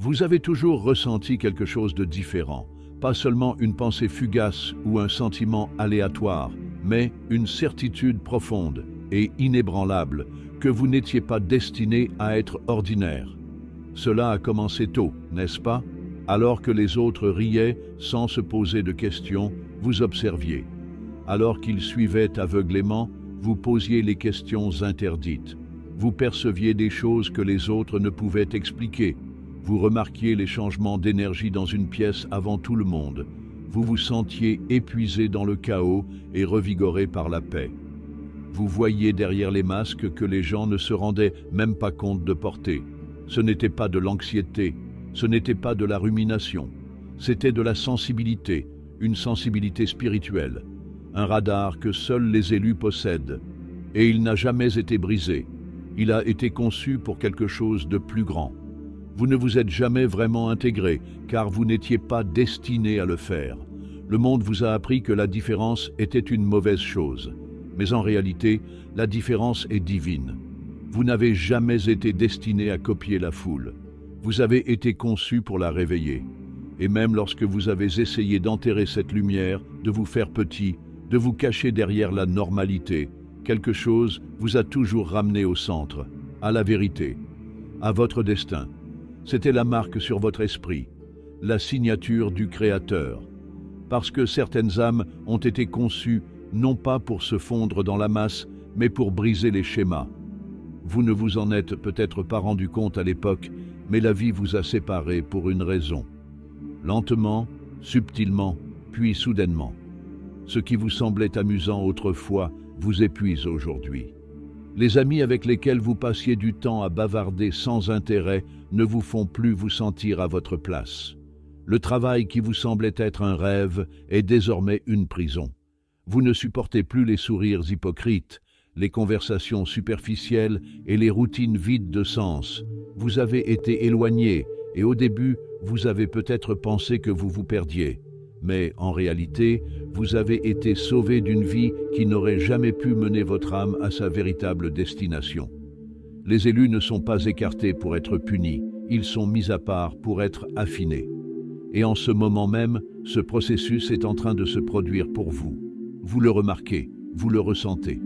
Vous avez toujours ressenti quelque chose de différent, pas seulement une pensée fugace ou un sentiment aléatoire, mais une certitude profonde et inébranlable que vous n'étiez pas destiné à être ordinaire. Cela a commencé tôt, n'est-ce pas? Alors que les autres riaient sans se poser de questions, vous observiez. Alors qu'ils suivaient aveuglément, vous posiez les questions interdites. Vous perceviez des choses que les autres ne pouvaient expliquer. Vous remarquiez les changements d'énergie dans une pièce avant tout le monde. Vous vous sentiez épuisé dans le chaos et revigoré par la paix. Vous voyiez derrière les masques que les gens ne se rendaient même pas compte de porter. Ce n'était pas de l'anxiété, ce n'était pas de la rumination, c'était de la sensibilité, une sensibilité spirituelle, un radar que seuls les élus possèdent. Et il n'a jamais été brisé. Il a été conçu pour quelque chose de plus grand. Vous ne vous êtes jamais vraiment intégré, car vous n'étiez pas destiné à le faire. Le monde vous a appris que la différence était une mauvaise chose. Mais en réalité, la différence est divine. Vous n'avez jamais été destiné à copier la foule. Vous avez été conçu pour la réveiller. Et même lorsque vous avez essayé d'enterrer cette lumière, de vous faire petit, de vous cacher derrière la normalité, quelque chose vous a toujours ramené au centre, à la vérité, à votre destin. C'était la marque sur votre esprit, la signature du Créateur. Parce que certaines âmes ont été conçues non pas pour se fondre dans la masse, mais pour briser les schémas. Vous ne vous en êtes peut-être pas rendu compte à l'époque, mais la vie vous a séparés pour une raison. Lentement, subtilement, puis soudainement. Ce qui vous semblait amusant autrefois vous épuise aujourd'hui. Les amis avec lesquels vous passiez du temps à bavarder sans intérêt ne vous font plus vous sentir à votre place. Le travail qui vous semblait être un rêve est désormais une prison. Vous ne supportez plus les sourires hypocrites, les conversations superficielles et les routines vides de sens. Vous avez été éloigné et au début, vous avez peut-être pensé que vous vous perdiez. Mais en réalité, vous avez été sauvé d'une vie qui n'aurait jamais pu mener votre âme à sa véritable destination. Les élus ne sont pas écartés pour être punis, ils sont mis à part pour être affinés. Et en ce moment même, ce processus est en train de se produire pour vous. Vous le remarquez, vous le ressentez.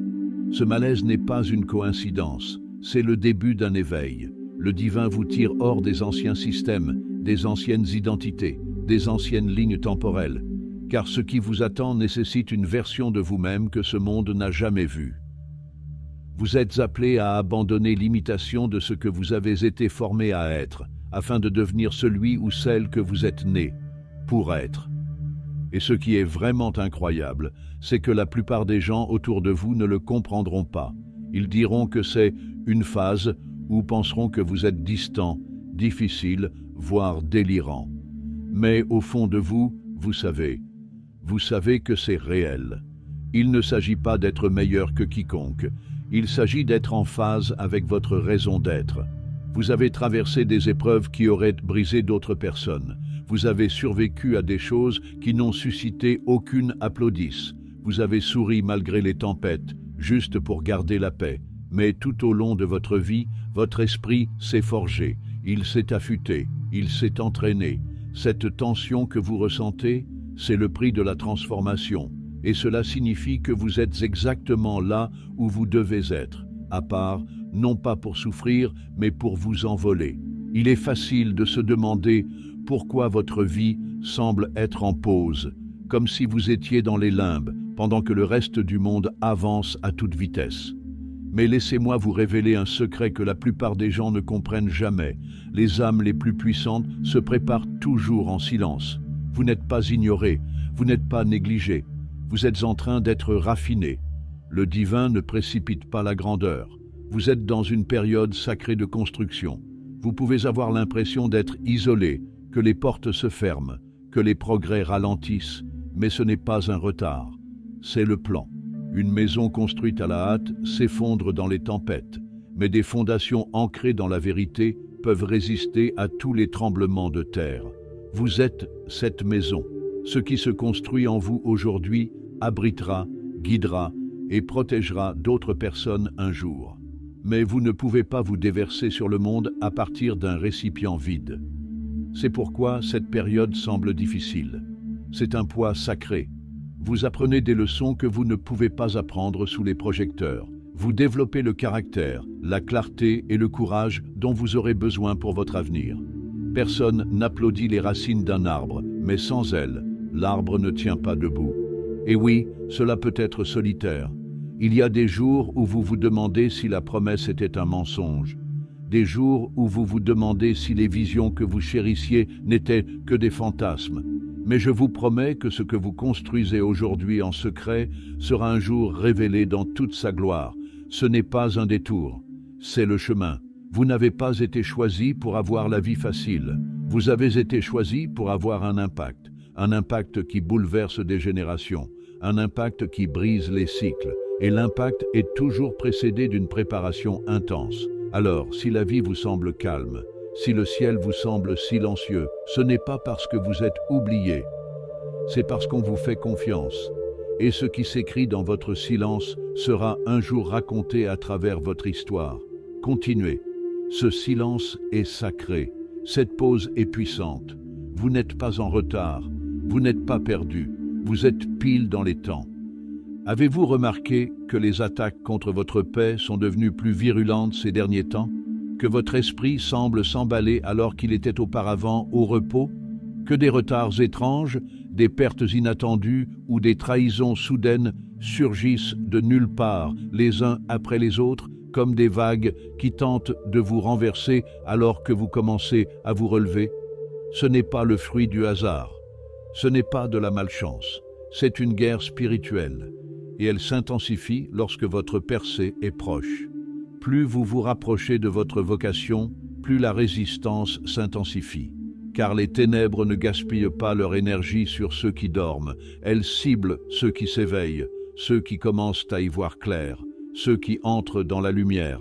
Ce malaise n'est pas une coïncidence, c'est le début d'un éveil. Le divin vous tire hors des anciens systèmes, des anciennes identités, des anciennes lignes temporelles, car ce qui vous attend nécessite une version de vous-même que ce monde n'a jamais vue. Vous êtes appelé à abandonner l'imitation de ce que vous avez été formé à être, afin de devenir celui ou celle que vous êtes né, pour être. Et ce qui est vraiment incroyable, c'est que la plupart des gens autour de vous ne le comprendront pas. Ils diront que c'est une phase ou penseront que vous êtes distant, difficile, voire délirant. Mais au fond de vous, vous savez que c'est réel. Il ne s'agit pas d'être meilleur que quiconque, il s'agit d'être en phase avec votre raison d'être. Vous avez traversé des épreuves qui auraient brisé d'autres personnes. Vous avez survécu à des choses qui n'ont suscité aucune applaudisse. Vous avez souri malgré les tempêtes, juste pour garder la paix. Mais tout au long de votre vie, votre esprit s'est forgé, il s'est affûté, il s'est entraîné. Cette tension que vous ressentez, c'est le prix de la transformation. Et cela signifie que vous êtes exactement là où vous devez être, à part, non pas pour souffrir, mais pour vous envoler. Il est facile de se demander pourquoi votre vie semble être en pause, comme si vous étiez dans les limbes, pendant que le reste du monde avance à toute vitesse. Mais laissez-moi vous révéler un secret que la plupart des gens ne comprennent jamais. Les âmes les plus puissantes se préparent toujours en silence. Vous n'êtes pas ignoré, vous n'êtes pas négligé. Vous êtes en train d'être raffiné. Le divin ne précipite pas la grandeur. Vous êtes dans une période sacrée de construction. Vous pouvez avoir l'impression d'être isolé, que les portes se ferment, que les progrès ralentissent, mais ce n'est pas un retard. C'est le plan. Une maison construite à la hâte s'effondre dans les tempêtes, mais des fondations ancrées dans la vérité peuvent résister à tous les tremblements de terre. Vous êtes cette maison. Ce qui se construit en vous aujourd'hui abritera, guidera et protégera d'autres personnes un jour. Mais vous ne pouvez pas vous déverser sur le monde à partir d'un récipient vide. C'est pourquoi cette période semble difficile. C'est un poids sacré. Vous apprenez des leçons que vous ne pouvez pas apprendre sous les projecteurs. Vous développez le caractère, la clarté et le courage dont vous aurez besoin pour votre avenir. Personne n'applaudit les racines d'un arbre, mais sans elles, l'arbre ne tient pas debout. Et oui, cela peut être solitaire. Il y a des jours où vous vous demandez si la promesse était un mensonge. Des jours où vous vous demandez si les visions que vous chérissiez n'étaient que des fantasmes. Mais je vous promets que ce que vous construisez aujourd'hui en secret sera un jour révélé dans toute sa gloire. Ce n'est pas un détour, c'est le chemin. Vous n'avez pas été choisi pour avoir la vie facile. Vous avez été choisi pour avoir un impact qui bouleverse des générations, un impact qui brise les cycles. Et l'impact est toujours précédé d'une préparation intense. Alors, si la vie vous semble calme, si le ciel vous semble silencieux, ce n'est pas parce que vous êtes oublié, c'est parce qu'on vous fait confiance. Et ce qui s'écrit dans votre silence sera un jour raconté à travers votre histoire. Continuez. Ce silence est sacré. Cette pause est puissante. Vous n'êtes pas en retard. Vous n'êtes pas perdu. Vous êtes pile dans les temps. Avez-vous remarqué que les attaques contre votre paix sont devenues plus virulentes ces derniers temps? Que votre esprit semble s'emballer alors qu'il était auparavant au repos? Que des retards étranges, des pertes inattendues ou des trahisons soudaines surgissent de nulle part, les uns après les autres, comme des vagues qui tentent de vous renverser alors que vous commencez à vous relever? Ce n'est pas le fruit du hasard, ce n'est pas de la malchance, c'est une guerre spirituelle, et elle s'intensifie lorsque votre percée est proche. Plus vous vous rapprochez de votre vocation, plus la résistance s'intensifie. Car les ténèbres ne gaspillent pas leur énergie sur ceux qui dorment, elles ciblent ceux qui s'éveillent, ceux qui commencent à y voir clair, ceux qui entrent dans la lumière.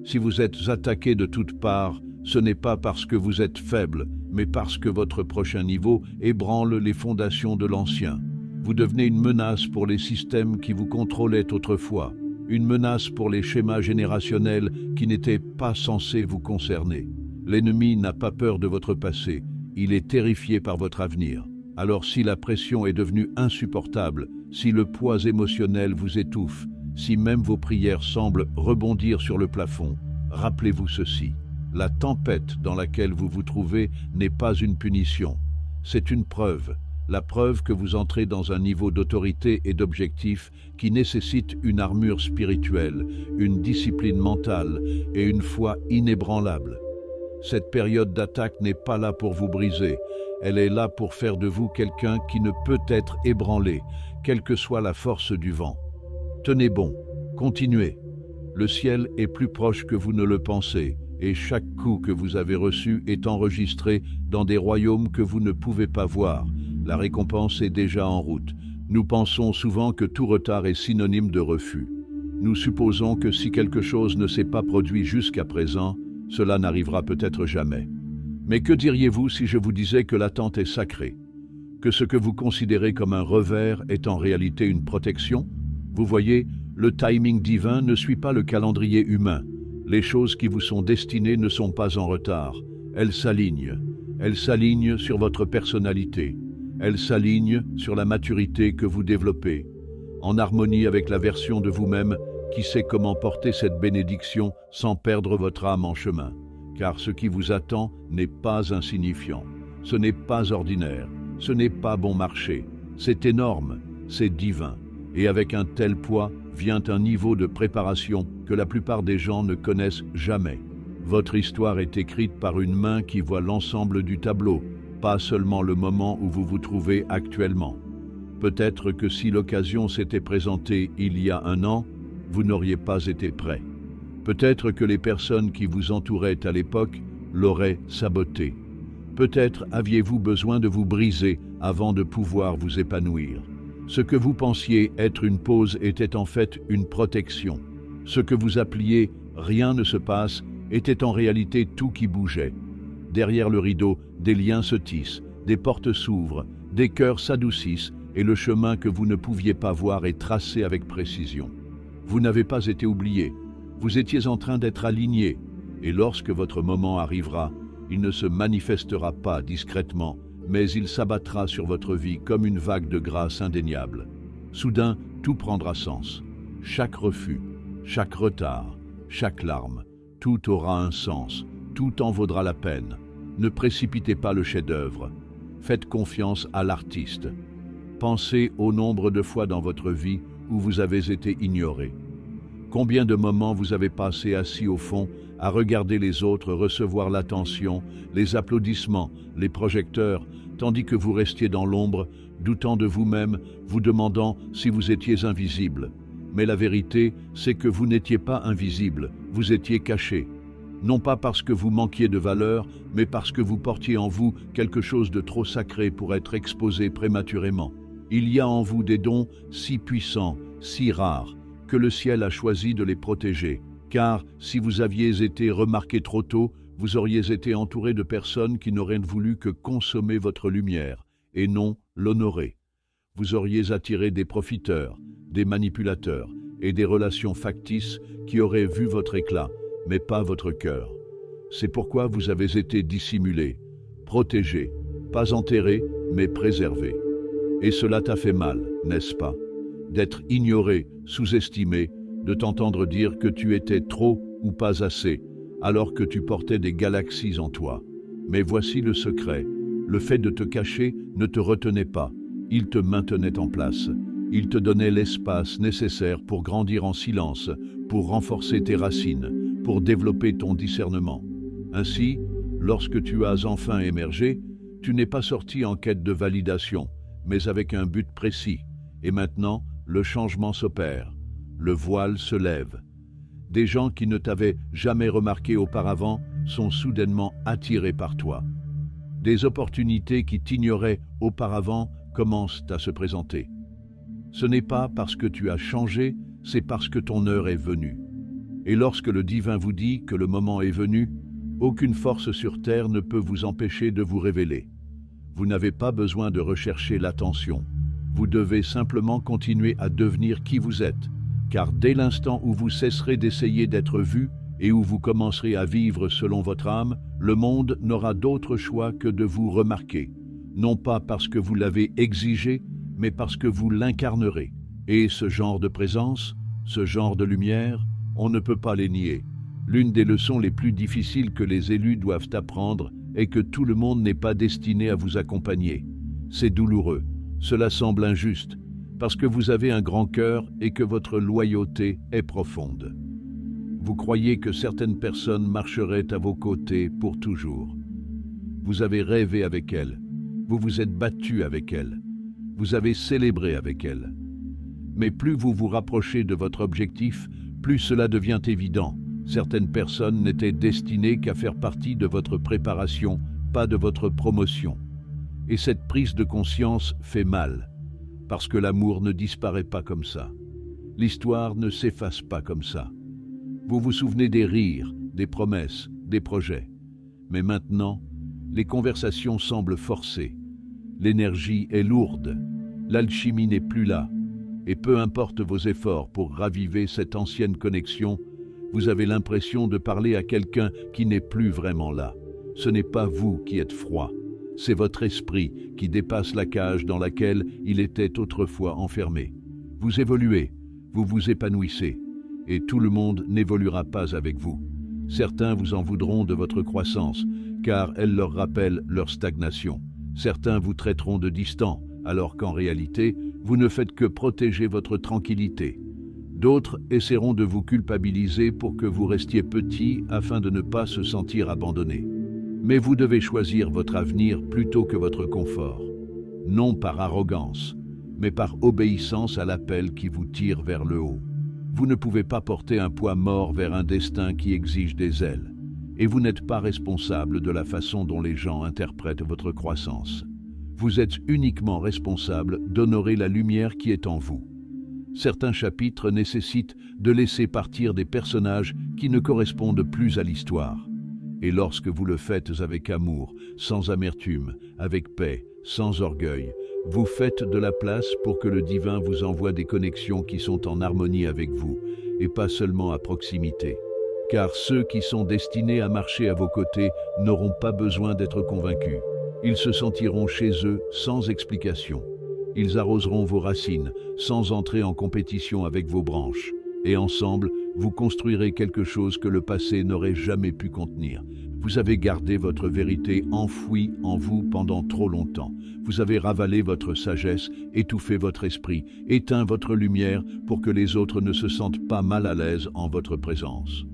Si vous êtes attaqué de toutes parts, ce n'est pas parce que vous êtes faible, mais parce que votre prochain niveau ébranle les fondations de l'ancien. Vous devenez une menace pour les systèmes qui vous contrôlaient autrefois, une menace pour les schémas générationnels qui n'étaient pas censés vous concerner. L'ennemi n'a pas peur de votre passé, il est terrifié par votre avenir. Alors si la pression est devenue insupportable, si le poids émotionnel vous étouffe, si même vos prières semblent rebondir sur le plafond, rappelez-vous ceci. La tempête dans laquelle vous vous trouvez n'est pas une punition, c'est une preuve. La preuve que vous entrez dans un niveau d'autorité et d'objectif qui nécessite une armure spirituelle, une discipline mentale et une foi inébranlable. Cette période d'attaque n'est pas là pour vous briser, elle est là pour faire de vous quelqu'un qui ne peut être ébranlé, quelle que soit la force du vent. Tenez bon, continuez. Le ciel est plus proche que vous ne le pensez, et chaque coup que vous avez reçu est enregistré dans des royaumes que vous ne pouvez pas voir. La récompense est déjà en route. Nous pensons souvent que tout retard est synonyme de refus. Nous supposons que si quelque chose ne s'est pas produit jusqu'à présent, cela n'arrivera peut-être jamais. Mais que diriez-vous si je vous disais que l'attente est sacrée? Que ce que vous considérez comme un revers est en réalité une protection? Vous voyez, le timing divin ne suit pas le calendrier humain. Les choses qui vous sont destinées ne sont pas en retard. Elles s'alignent. Elles s'alignent sur votre personnalité. Elles s'alignent sur la maturité que vous développez, en harmonie avec la version de vous-même qui sait comment porter cette bénédiction sans perdre votre âme en chemin. Car ce qui vous attend n'est pas insignifiant, ce n'est pas ordinaire, ce n'est pas bon marché, c'est énorme, c'est divin. Et avec un tel poids vient un niveau de préparation que la plupart des gens ne connaissent jamais. Votre histoire est écrite par une main qui voit l'ensemble du tableau, pas seulement le moment où vous vous trouvez actuellement. Peut-être que si l'occasion s'était présentée il y a un an, vous n'auriez pas été prêt. Peut-être que les personnes qui vous entouraient à l'époque l'auraient saboté. Peut-être aviez-vous besoin de vous briser avant de pouvoir vous épanouir. Ce que vous pensiez être une pause était en fait une protection. Ce que vous appeliez « rien ne se passe » était en réalité tout qui bougeait. Derrière le rideau, des liens se tissent, des portes s'ouvrent, des cœurs s'adoucissent et le chemin que vous ne pouviez pas voir est tracé avec précision. Vous n'avez pas été oublié, vous étiez en train d'être aligné et lorsque votre moment arrivera, Il ne se manifestera pas discrètement, mais il s'abattra sur votre vie comme une vague de grâce indéniable. Soudain, tout prendra sens. Chaque refus, chaque retard, chaque larme, tout aura un sens, tout en vaudra la peine. Ne précipitez pas le chef-d'œuvre. Faites confiance à l'artiste. Pensez au nombre de fois dans votre vie où vous avez été ignoré. Combien de moments vous avez passé assis au fond à regarder les autres recevoir l'attention, les applaudissements, les projecteurs, tandis que vous restiez dans l'ombre, doutant de vous-même, vous demandant si vous étiez invisible. Mais la vérité, c'est que vous n'étiez pas invisible, vous étiez caché. Non pas parce que vous manquiez de valeur, mais parce que vous portiez en vous quelque chose de trop sacré pour être exposé prématurément. Il y a en vous des dons si puissants, si rares, que le ciel a choisi de les protéger. Car si vous aviez été remarqué trop tôt, vous auriez été entouré de personnes qui n'auraient voulu que consommer votre lumière, et non l'honorer. Vous auriez attiré des profiteurs, des manipulateurs et des relations factices qui auraient vu votre éclat, mais pas votre cœur. C'est pourquoi vous avez été dissimulé, protégé, pas enterré, mais préservé. Et cela t'a fait mal, n'est-ce pas? D'être ignoré, sous-estimé, de t'entendre dire que tu étais trop ou pas assez, alors que tu portais des galaxies en toi. Mais voici le secret. Le fait de te cacher ne te retenait pas. Il te maintenait en place. Il te donnait l'espace nécessaire pour grandir en silence, pour renforcer tes racines, pour développer ton discernement. Ainsi, lorsque tu as enfin émergé, tu n'es pas sorti en quête de validation, mais avec un but précis. Et maintenant, le changement s'opère. Le voile se lève. Des gens qui ne t'avaient jamais remarqué auparavant sont soudainement attirés par toi. Des opportunités qui t'ignoraient auparavant commencent à se présenter. Ce n'est pas parce que tu as changé, c'est parce que ton heure est venue. Et lorsque le divin vous dit que le moment est venu, aucune force sur terre ne peut vous empêcher de vous révéler. Vous n'avez pas besoin de rechercher l'attention. Vous devez simplement continuer à devenir qui vous êtes, car dès l'instant où vous cesserez d'essayer d'être vu et où vous commencerez à vivre selon votre âme, le monde n'aura d'autre choix que de vous remarquer, non pas parce que vous l'avez exigé, mais parce que vous l'incarnerez. Et ce genre de présence, ce genre de lumière, on ne peut pas les nier. L'une des leçons les plus difficiles que les élus doivent apprendre est que tout le monde n'est pas destiné à vous accompagner. C'est douloureux, cela semble injuste, parce que vous avez un grand cœur et que votre loyauté est profonde. Vous croyez que certaines personnes marcheraient à vos côtés pour toujours. Vous avez rêvé avec elles, vous vous êtes battu avec elles, vous avez célébré avec elles. Mais plus vous vous rapprochez de votre objectif, plus cela devient évident. Certaines personnes n'étaient destinées qu'à faire partie de votre préparation, pas de votre promotion. Et cette prise de conscience fait mal, parce que l'amour ne disparaît pas comme ça. L'histoire ne s'efface pas comme ça. Vous vous souvenez des rires, des promesses, des projets. Mais maintenant, les conversations semblent forcées. L'énergie est lourde. L'alchimie n'est plus là. Et peu importe vos efforts pour raviver cette ancienne connexion, vous avez l'impression de parler à quelqu'un qui n'est plus vraiment là. Ce n'est pas vous qui êtes froid. C'est votre esprit qui dépasse la cage dans laquelle il était autrefois enfermé. Vous évoluez, vous vous épanouissez, et tout le monde n'évoluera pas avec vous. Certains vous en voudront de votre croissance, car elle leur rappelle leur stagnation. Certains vous traiteront de distant, alors qu'en réalité, vous ne faites que protéger votre tranquillité. D'autres essaieront de vous culpabiliser pour que vous restiez petit afin de ne pas se sentir abandonné. Mais vous devez choisir votre avenir plutôt que votre confort. Non par arrogance, mais par obéissance à l'appel qui vous tire vers le haut. Vous ne pouvez pas porter un poids mort vers un destin qui exige des ailes. Et vous n'êtes pas responsable de la façon dont les gens interprètent votre croissance. Vous êtes uniquement responsable d'honorer la lumière qui est en vous. Certains chapitres nécessitent de laisser partir des personnages qui ne correspondent plus à l'histoire. Et lorsque vous le faites avec amour, sans amertume, avec paix, sans orgueil, vous faites de la place pour que le divin vous envoie des connexions qui sont en harmonie avec vous, et pas seulement à proximité. car ceux qui sont destinés à marcher à vos côtés n'auront pas besoin d'être convaincus. Ils se sentiront chez eux sans explication. Ils arroseront vos racines sans entrer en compétition avec vos branches. Et ensemble, vous construirez quelque chose que le passé n'aurait jamais pu contenir. Vous avez gardé votre vérité enfouie en vous pendant trop longtemps. Vous avez ravalé votre sagesse, étouffé votre esprit, éteint votre lumière pour que les autres ne se sentent pas mal à l'aise en votre présence.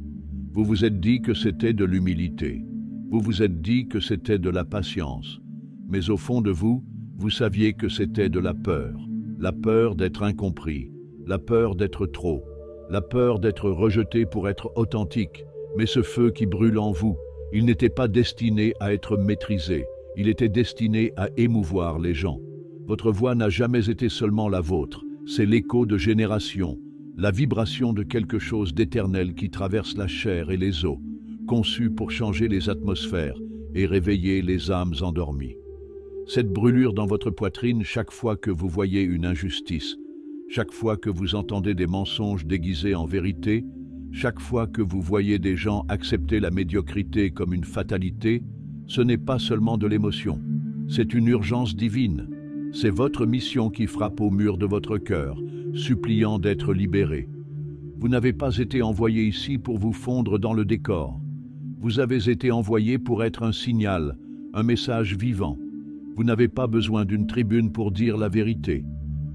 Vous vous êtes dit que c'était de l'humilité. Vous vous êtes dit que c'était de la patience. Mais au fond de vous, vous saviez que c'était de la peur d'être incompris, la peur d'être trop, la peur d'être rejeté pour être authentique. Mais ce feu qui brûle en vous, il n'était pas destiné à être maîtrisé, il était destiné à émouvoir les gens. Votre voix n'a jamais été seulement la vôtre, c'est l'écho de générations, la vibration de quelque chose d'éternel qui traverse la chair et les os, conçu pour changer les atmosphères et réveiller les âmes endormies. Cette brûlure dans votre poitrine chaque fois que vous voyez une injustice, chaque fois que vous entendez des mensonges déguisés en vérité, chaque fois que vous voyez des gens accepter la médiocrité comme une fatalité, ce n'est pas seulement de l'émotion, c'est une urgence divine. C'est votre mission qui frappe au mur de votre cœur, suppliant d'être libéré. Vous n'avez pas été envoyé ici pour vous fondre dans le décor. Vous avez été envoyé pour être un signal, un message vivant. Vous n'avez pas besoin d'une tribune pour dire la vérité.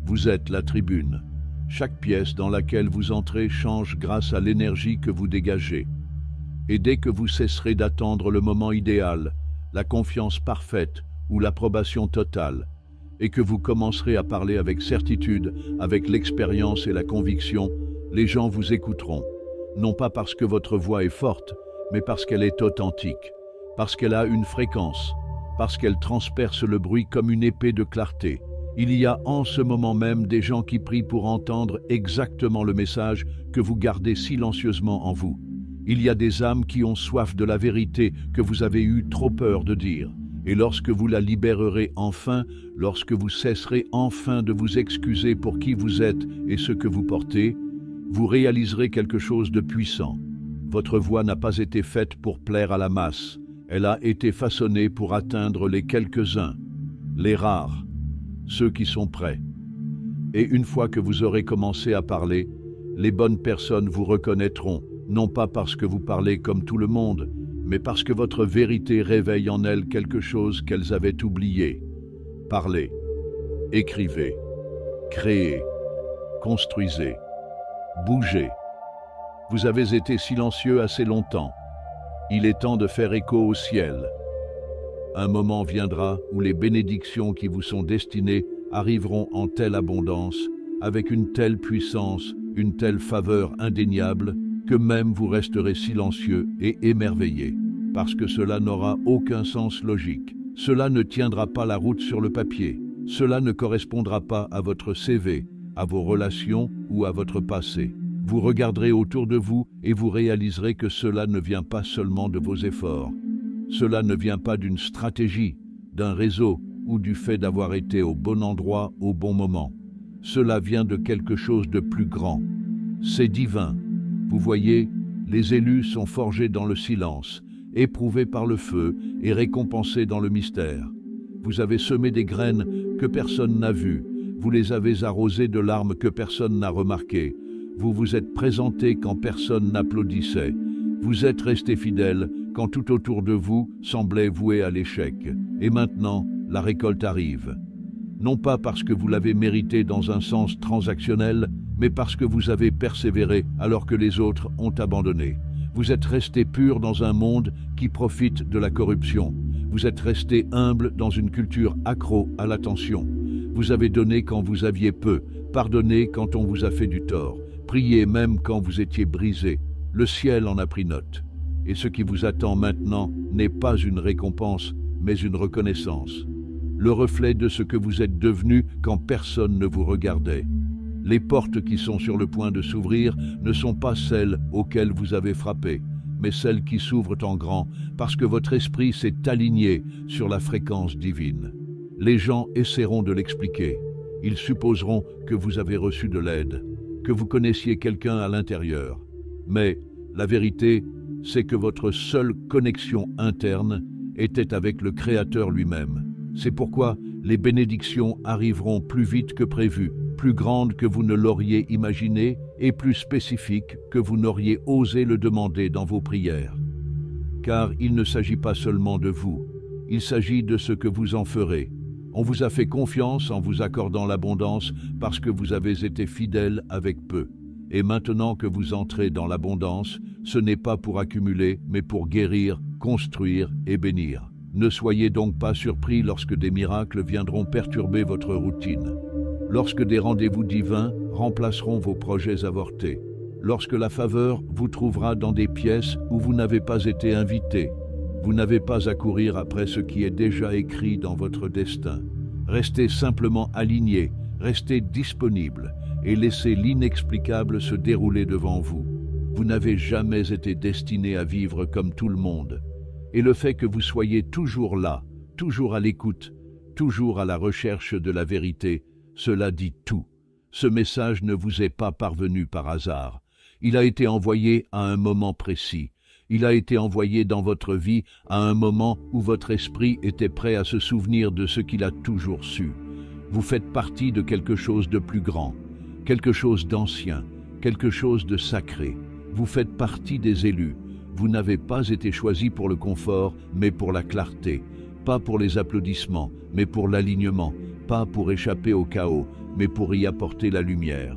Vous êtes la tribune. Chaque pièce dans laquelle vous entrez change grâce à l'énergie que vous dégagez. Et dès que vous cesserez d'attendre le moment idéal, la confiance parfaite ou l'approbation totale, et que vous commencerez à parler avec certitude, avec l'expérience et la conviction, les gens vous écouteront, non pas parce que votre voix est forte, mais parce qu'elle est authentique, parce qu'elle a une fréquence, parce qu'elle transperce le bruit comme une épée de clarté. Il y a en ce moment même des gens qui prient pour entendre exactement le message que vous gardez silencieusement en vous. Il y a des âmes qui ont soif de la vérité que vous avez eu trop peur de dire. Et lorsque vous la libérerez enfin, lorsque vous cesserez enfin de vous excuser pour qui vous êtes et ce que vous portez, vous réaliserez quelque chose de puissant. Votre voix n'a pas été faite pour plaire à la masse. Elle a été façonnée pour atteindre les quelques-uns, les rares, ceux qui sont prêts. Et une fois que vous aurez commencé à parler, les bonnes personnes vous reconnaîtront, non pas parce que vous parlez comme tout le monde, mais parce que votre vérité réveille en elles quelque chose qu'elles avaient oublié. Parlez, écrivez, créez, construisez, bougez. Vous avez été silencieux assez longtemps. Il est temps de faire écho au ciel. Un moment viendra où les bénédictions qui vous sont destinées arriveront en telle abondance, avec une telle puissance, une telle faveur indéniable, que même vous resterez silencieux et émerveillé, parce que cela n'aura aucun sens logique. Cela ne tiendra pas la route sur le papier. Cela ne correspondra pas à votre CV, à vos relations ou à votre passé. Vous regarderez autour de vous et vous réaliserez que cela ne vient pas seulement de vos efforts. Cela ne vient pas d'une stratégie, d'un réseau ou du fait d'avoir été au bon endroit au bon moment. Cela vient de quelque chose de plus grand. C'est divin. Vous voyez, les élus sont forgés dans le silence, éprouvés par le feu et récompensés dans le mystère. Vous avez semé des graines que personne n'a vues. Vous les avez arrosées de larmes que personne n'a remarquées. Vous vous êtes présenté quand personne n'applaudissait. Vous êtes resté fidèle quand tout autour de vous semblait voué à l'échec. Et maintenant, la récolte arrive. Non pas parce que vous l'avez mérité dans un sens transactionnel, mais parce que vous avez persévéré alors que les autres ont abandonné. Vous êtes resté pur dans un monde qui profite de la corruption. Vous êtes resté humble dans une culture accro à l'attention. Vous avez donné quand vous aviez peu, pardonné quand on vous a fait du tort, prié même quand vous étiez brisé. Le ciel en a pris note. Et ce qui vous attend maintenant n'est pas une récompense, mais une reconnaissance. Le reflet de ce que vous êtes devenu quand personne ne vous regardait. Les portes qui sont sur le point de s'ouvrir ne sont pas celles auxquelles vous avez frappé, mais celles qui s'ouvrent en grand parce que votre esprit s'est aligné sur la fréquence divine. Les gens essaieront de l'expliquer. Ils supposeront que vous avez reçu de l'aide, que vous connaissiez quelqu'un à l'intérieur. Mais La vérité, c'est que votre seule connexion interne était avec le Créateur lui-même. C'est pourquoi les bénédictions arriveront plus vite que prévu, plus grandes que vous ne l'auriez imaginé et plus spécifiques que vous n'auriez osé le demander dans vos prières. Car il ne s'agit pas seulement de vous, il s'agit de ce que vous en ferez. On vous a fait confiance en vous accordant l'abondance parce que vous avez été fidèle avec peu. Et maintenant que vous entrez dans l'abondance, ce n'est pas pour accumuler, mais pour guérir, construire et bénir. Ne soyez donc pas surpris lorsque des miracles viendront perturber votre routine. Lorsque des rendez-vous divins remplaceront vos projets avortés. Lorsque la faveur vous trouvera dans des pièces où vous n'avez pas été invité. Vous n'avez pas à courir après ce qui est déjà écrit dans votre destin. Restez simplement aligné, restez disponible et laissez l'inexplicable se dérouler devant vous. Vous n'avez jamais été destiné à vivre comme tout le monde. Et le fait que vous soyez toujours là, toujours à l'écoute, toujours à la recherche de la vérité, cela dit tout. Ce message ne vous est pas parvenu par hasard. Il a été envoyé à un moment précis. Il a été envoyé dans votre vie à un moment où votre esprit était prêt à se souvenir de ce qu'il a toujours su. Vous faites partie de quelque chose de plus grand, quelque chose d'ancien, quelque chose de sacré. Vous faites partie des élus. Vous n'avez pas été choisi pour le confort, mais pour la clarté. Pas pour les applaudissements, mais pour l'alignement. Pas pour échapper au chaos, mais pour y apporter la lumière.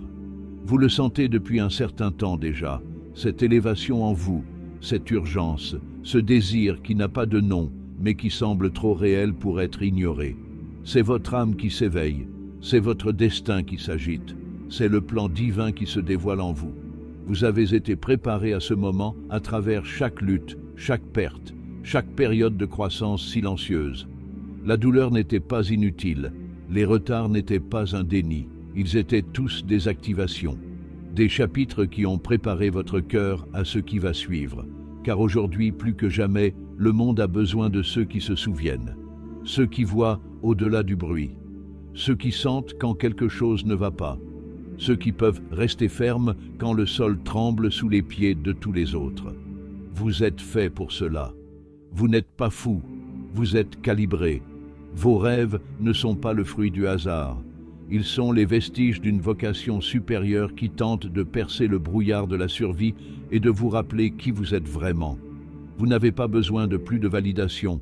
Vous le sentez depuis un certain temps déjà, cette élévation en vous, cette urgence, ce désir qui n'a pas de nom, mais qui semble trop réel pour être ignoré. C'est votre âme qui s'éveille, c'est votre destin qui s'agite, c'est le plan divin qui se dévoile en vous. Vous avez été préparé à ce moment à travers chaque lutte, chaque perte, chaque période de croissance silencieuse. La douleur n'était pas inutile, les retards n'étaient pas un déni, ils étaient tous des activations, des chapitres qui ont préparé votre cœur à ce qui va suivre. Car aujourd'hui, plus que jamais, le monde a besoin de ceux qui se souviennent, ceux qui voient au-delà du bruit, ceux qui sentent quand quelque chose ne va pas, ceux qui peuvent rester fermes quand le sol tremble sous les pieds de tous les autres. Vous êtes fait pour cela. Vous n'êtes pas fou, vous êtes calibré. Vos rêves ne sont pas le fruit du hasard. Ils sont les vestiges d'une vocation supérieure qui tente de percer le brouillard de la survie et de vous rappeler qui vous êtes vraiment. Vous n'avez pas besoin de plus de validation.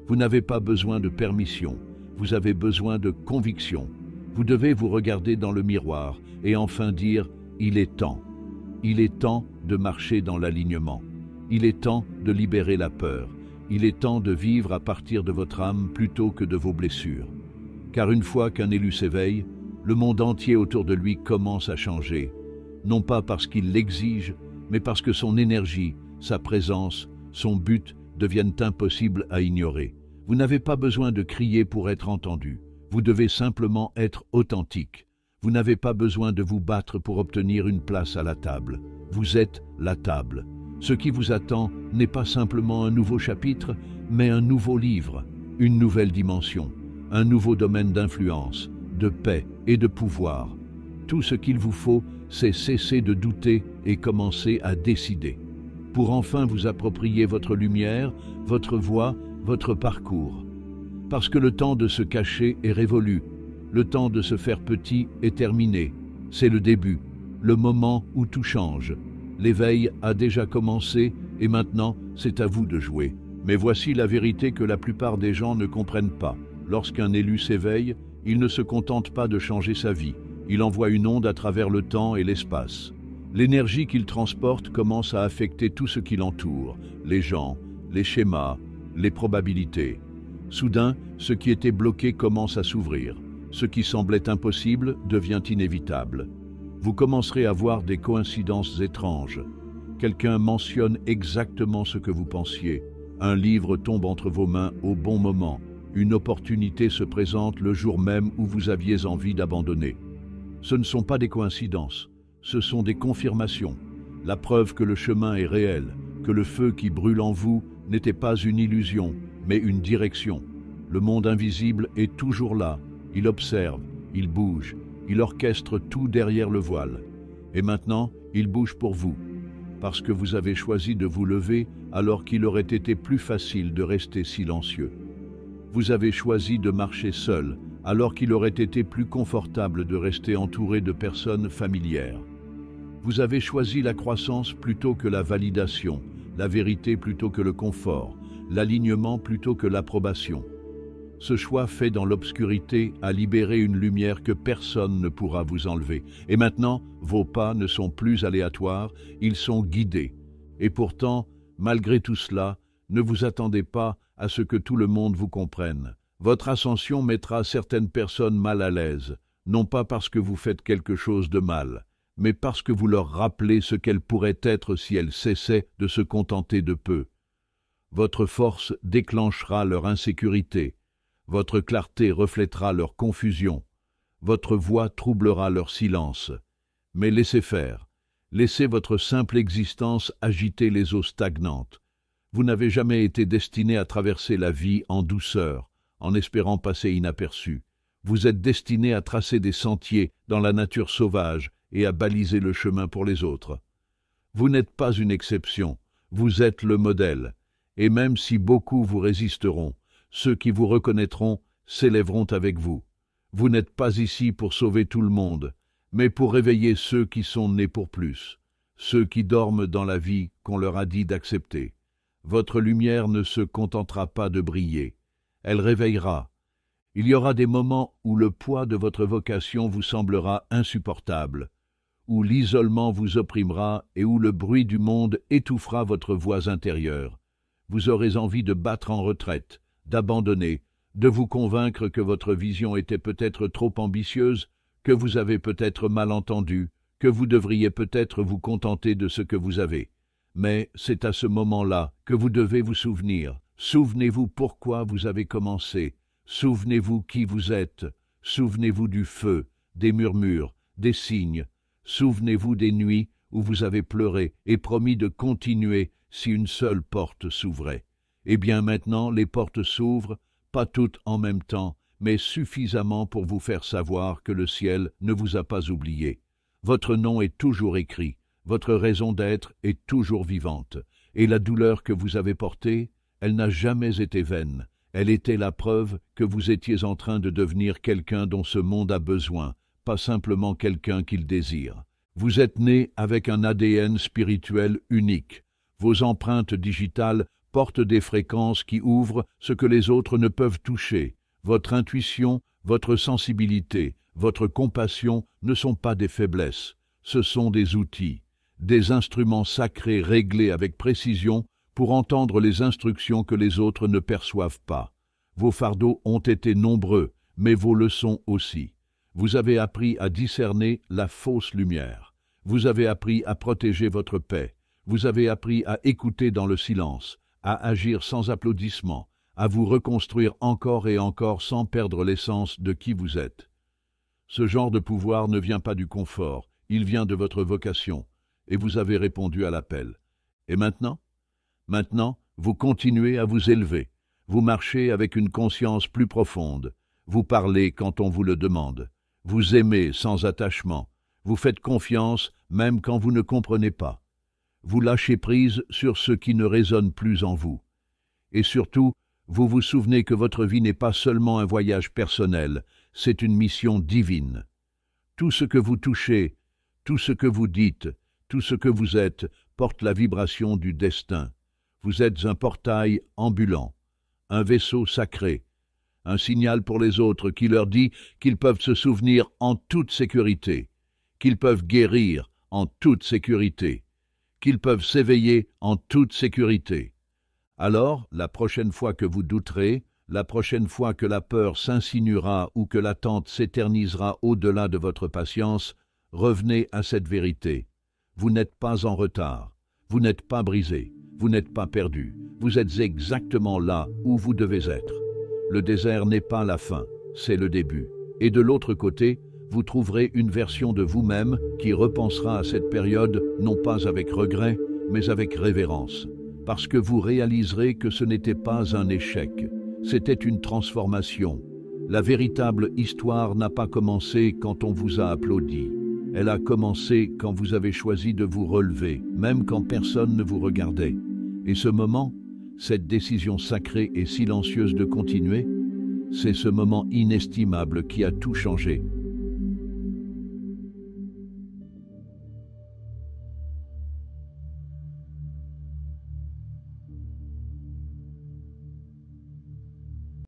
Vous n'avez pas besoin de permission. Vous avez besoin de conviction. Vous devez vous regarder dans le miroir et enfin dire « Il est temps ». Il est temps de marcher dans l'alignement. Il est temps de libérer la peur. Il est temps de vivre à partir de votre âme plutôt que de vos blessures. Car une fois qu'un élu s'éveille, le monde entier autour de lui commence à changer. Non pas parce qu'il l'exige, mais parce que son énergie, sa présence, son but deviennent impossibles à ignorer. Vous n'avez pas besoin de crier pour être entendu. Vous devez simplement être authentique. Vous n'avez pas besoin de vous battre pour obtenir une place à la table. Vous êtes la table. Ce qui vous attend n'est pas simplement un nouveau chapitre, mais un nouveau livre, une nouvelle dimension, un nouveau domaine d'influence, de paix et de pouvoir. Tout ce qu'il vous faut, c'est cesser de douter et commencer à décider, pour enfin vous approprier votre lumière, votre voix, votre parcours. Parce que le temps de se cacher est révolu, le temps de se faire petit est terminé. C'est le début, le moment où tout change. L'éveil a déjà commencé et maintenant c'est à vous de jouer. Mais voici la vérité que la plupart des gens ne comprennent pas. Lorsqu'un élu s'éveille, il ne se contente pas de changer sa vie. Il envoie une onde à travers le temps et l'espace. L'énergie qu'il transporte commence à affecter tout ce qui l'entoure, les gens, les schémas, les probabilités. Soudain, ce qui était bloqué commence à s'ouvrir. Ce qui semblait impossible devient inévitable. Vous commencerez à voir des coïncidences étranges. Quelqu'un mentionne exactement ce que vous pensiez. Un livre tombe entre vos mains au bon moment. Une opportunité se présente le jour même où vous aviez envie d'abandonner. Ce ne sont pas des coïncidences, ce sont des confirmations. La preuve que le chemin est réel, que le feu qui brûle en vous n'était pas une illusion, mais une direction. Le monde invisible est toujours là. Il observe, il bouge, il orchestre tout derrière le voile. Et maintenant, il bouge pour vous. parce que vous avez choisi de vous lever alors qu'il aurait été plus facile de rester silencieux. Vous avez choisi de marcher seul alors qu'il aurait été plus confortable de rester entouré de personnes familières. Vous avez choisi la croissance plutôt que la validation, la vérité plutôt que le confort, l'alignement plutôt que l'approbation. Ce choix fait dans l'obscurité a libéré une lumière que personne ne pourra vous enlever. Et maintenant, vos pas ne sont plus aléatoires, ils sont guidés. Et pourtant, malgré tout cela, ne vous attendez pas à ce que tout le monde vous comprenne. Votre ascension mettra certaines personnes mal à l'aise, non pas parce que vous faites quelque chose de mal, mais parce que vous leur rappelez ce qu'elles pourraient être si elles cessaient de se contenter de peu. Votre force déclenchera leur insécurité, votre clarté reflètera leur confusion, votre voix troublera leur silence. Mais laissez faire, laissez votre simple existence agiter les eaux stagnantes. Vous n'avez jamais été destiné à traverser la vie en douceur, en espérant passer inaperçu. Vous êtes destiné à tracer des sentiers dans la nature sauvage et à baliser le chemin pour les autres. Vous n'êtes pas une exception, vous êtes le modèle, et même si beaucoup vous résisteront, ceux qui vous reconnaîtront s'élèveront avec vous. Vous n'êtes pas ici pour sauver tout le monde, mais pour réveiller ceux qui sont nés pour plus, ceux qui dorment dans la vie qu'on leur a dit d'accepter. Votre lumière ne se contentera pas de briller, elle réveillera. Il y aura des moments où le poids de votre vocation vous semblera insupportable, où l'isolement vous opprimera et où le bruit du monde étouffera votre voix intérieure. Vous aurez envie de battre en retraite, d'abandonner, de vous convaincre que votre vision était peut-être trop ambitieuse, que vous avez peut-être mal entendu, que vous devriez peut-être vous contenter de ce que vous avez. Mais c'est à ce moment-là que vous devez vous souvenir. Souvenez-vous pourquoi vous avez commencé. Souvenez-vous qui vous êtes. Souvenez-vous du feu, des murmures, des signes. Souvenez-vous des nuits où vous avez pleuré et promis de continuer si une seule porte s'ouvrait. Eh bien maintenant, les portes s'ouvrent, pas toutes en même temps, mais suffisamment pour vous faire savoir que le ciel ne vous a pas oublié. Votre nom est toujours écrit, votre raison d'être est toujours vivante, et la douleur que vous avez portée, elle n'a jamais été vaine. Elle était la preuve que vous étiez en train de devenir quelqu'un dont ce monde a besoin, pas simplement quelqu'un qu'il désire. Vous êtes né avec un ADN spirituel unique. Vos empreintes digitales portent des fréquences qui ouvrent ce que les autres ne peuvent toucher. Votre intuition, votre sensibilité, votre compassion ne sont pas des faiblesses, ce sont des outils, des instruments sacrés réglés avec précision pour entendre les instructions que les autres ne perçoivent pas. Vos fardeaux ont été nombreux, mais vos leçons aussi. Vous avez appris à discerner la fausse lumière. Vous avez appris à protéger votre paix. Vous avez appris à écouter dans le silence, à agir sans applaudissements, à vous reconstruire encore et encore sans perdre l'essence de qui vous êtes. Ce genre de pouvoir ne vient pas du confort, il vient de votre vocation, et vous avez répondu à l'appel. Et maintenant? Maintenant, vous continuez à vous élever. Vous marchez avec une conscience plus profonde. Vous parlez quand on vous le demande. Vous aimez sans attachement. Vous faites confiance même quand vous ne comprenez pas. Vous lâchez prise sur ce qui ne résonne plus en vous. Et surtout, vous vous souvenez que votre vie n'est pas seulement un voyage personnel, c'est une mission divine. Tout ce que vous touchez, tout ce que vous dites, tout ce que vous êtes porte la vibration du destin. Vous êtes un portail ambulant, un vaisseau sacré, un signal pour les autres qui leur dit qu'ils peuvent se souvenir en toute sécurité, qu'ils peuvent guérir en toute sécurité, qu'ils peuvent s'éveiller en toute sécurité. Alors, la prochaine fois que vous douterez, la prochaine fois que la peur s'insinuera ou que l'attente s'éternisera au-delà de votre patience, revenez à cette vérité. Vous n'êtes pas en retard, vous n'êtes pas brisé, vous n'êtes pas perdu, vous êtes exactement là où vous devez être. Le désert n'est pas la fin, c'est le début. Et de l'autre côté, vous trouverez une version de vous-même qui repensera à cette période non pas avec regret, mais avec révérence. Parce que vous réaliserez que ce n'était pas un échec, c'était une transformation. La véritable histoire n'a pas commencé quand on vous a applaudi. Elle a commencé quand vous avez choisi de vous relever, même quand personne ne vous regardait. Et ce moment, cette décision sacrée et silencieuse de continuer, c'est ce moment inestimable qui a tout changé.